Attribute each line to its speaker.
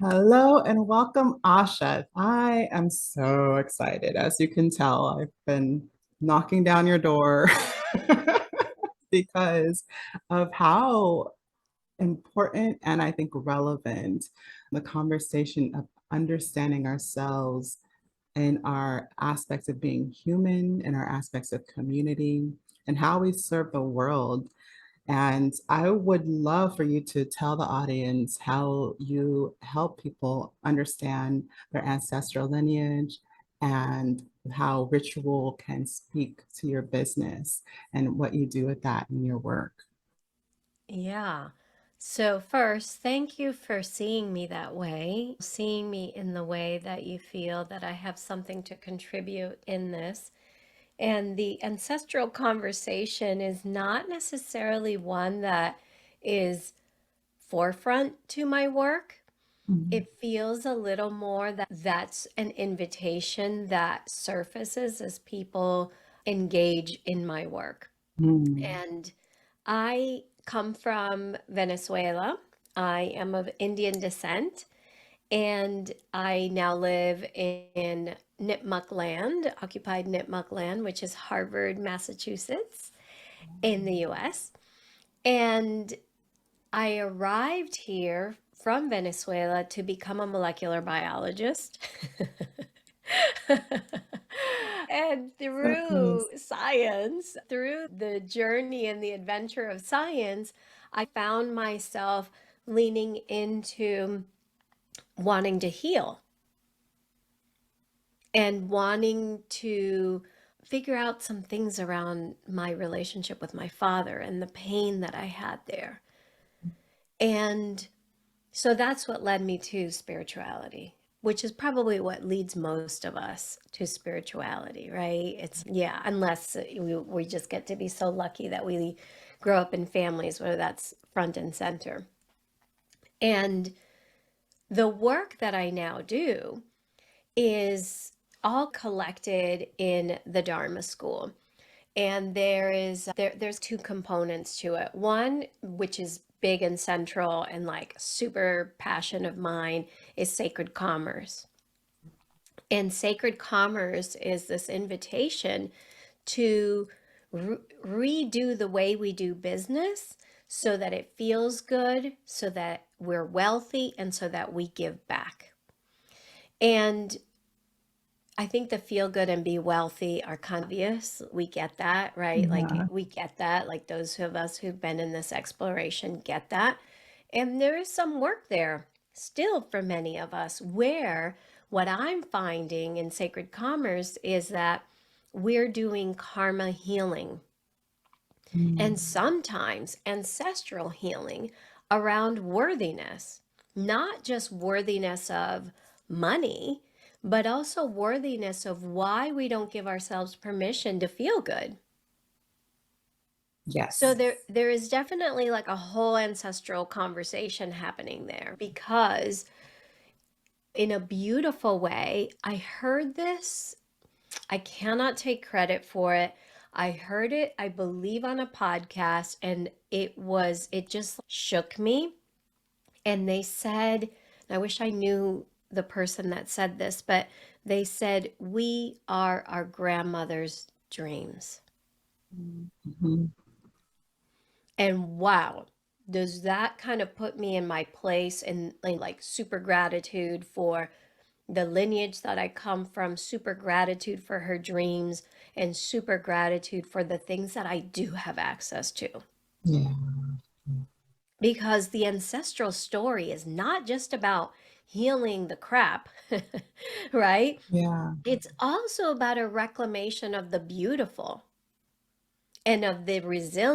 Speaker 1: Hello and welcome, Asha. I am so excited. As you can tell, I've been knocking down your door because of how important and I think relevant the conversation of understanding ourselves and our aspects of being human and our aspects of community and how we serve the world. And I would love for you to tell the audience how you help people understand their ancestral lineage and how ritual can speak to your business and what you do with that in your work.
Speaker 2: Yeah. So, first, thank you for seeing me that way, seeing me in the way that you feel that I have something to contribute in this. And the ancestral conversation is not necessarily one that is forefront to my work.
Speaker 1: Mhm.
Speaker 2: It feels a little more that that's an invitation that surfaces as people engage in my work.
Speaker 1: Mm.
Speaker 2: And I come from Venezuela. I am of Indian descent, and I now live in Nipmuc land, occupied Nipmuc land, which is Harvard, Massachusetts, in the US. And I arrived here from Venezuela to become a molecular biologist. And
Speaker 1: So
Speaker 2: through
Speaker 1: nice.
Speaker 2: science, through the journey and the adventure of science, I found myself leaning into wanting to heal and wanting to figure out some things around my relationship with my father and the pain that I had there. And so that's what led me to spirituality, which is probably what leads most of us to spirituality, right? It's, yeah, unless we just get to be so lucky that we grow up in families where that's front and center. And the work that I now do is all collected in the Dharma School. And there's two components to it. One, which is big and central and like super passion of mine, is sacred commerce. And sacred commerce is this invitation to redo the way we do business so that it feels good, so that we're wealthy, and so that we give back. And I think the feel good and be wealthy are kind of obvious. We get that, right? Like
Speaker 1: Yeah.
Speaker 2: we get that. Like those of us who've been in this exploration get that. And there is some work there still for many of us where what I'm finding in sacred commerce is that we're doing karma healing and
Speaker 1: Mm.
Speaker 2: sometimes ancestral healing around worthiness, not just worthiness of money, but also worthiness of why we don't give ourselves permission to feel good. So
Speaker 1: Yes.
Speaker 2: there is definitely like a whole ancestral conversation happening there because in a beautiful way, I heard this. I cannot take credit for it. I heard it, I believe, on a podcast, and it just shook me. And they said, and I wish I knew the person that said this, but they said, we are our grandmother's dreams.
Speaker 1: Mhm.
Speaker 2: And wow, does that kind of put me in my place and like super gratitude for the lineage that I come from, super gratitude for her dreams, and super gratitude for the things that I do have access to.
Speaker 1: Yeah.
Speaker 2: Because the ancestral story is not just about healing the crap, right?
Speaker 1: Yeah.
Speaker 2: It's also about a reclamation of the beautiful and of the resilience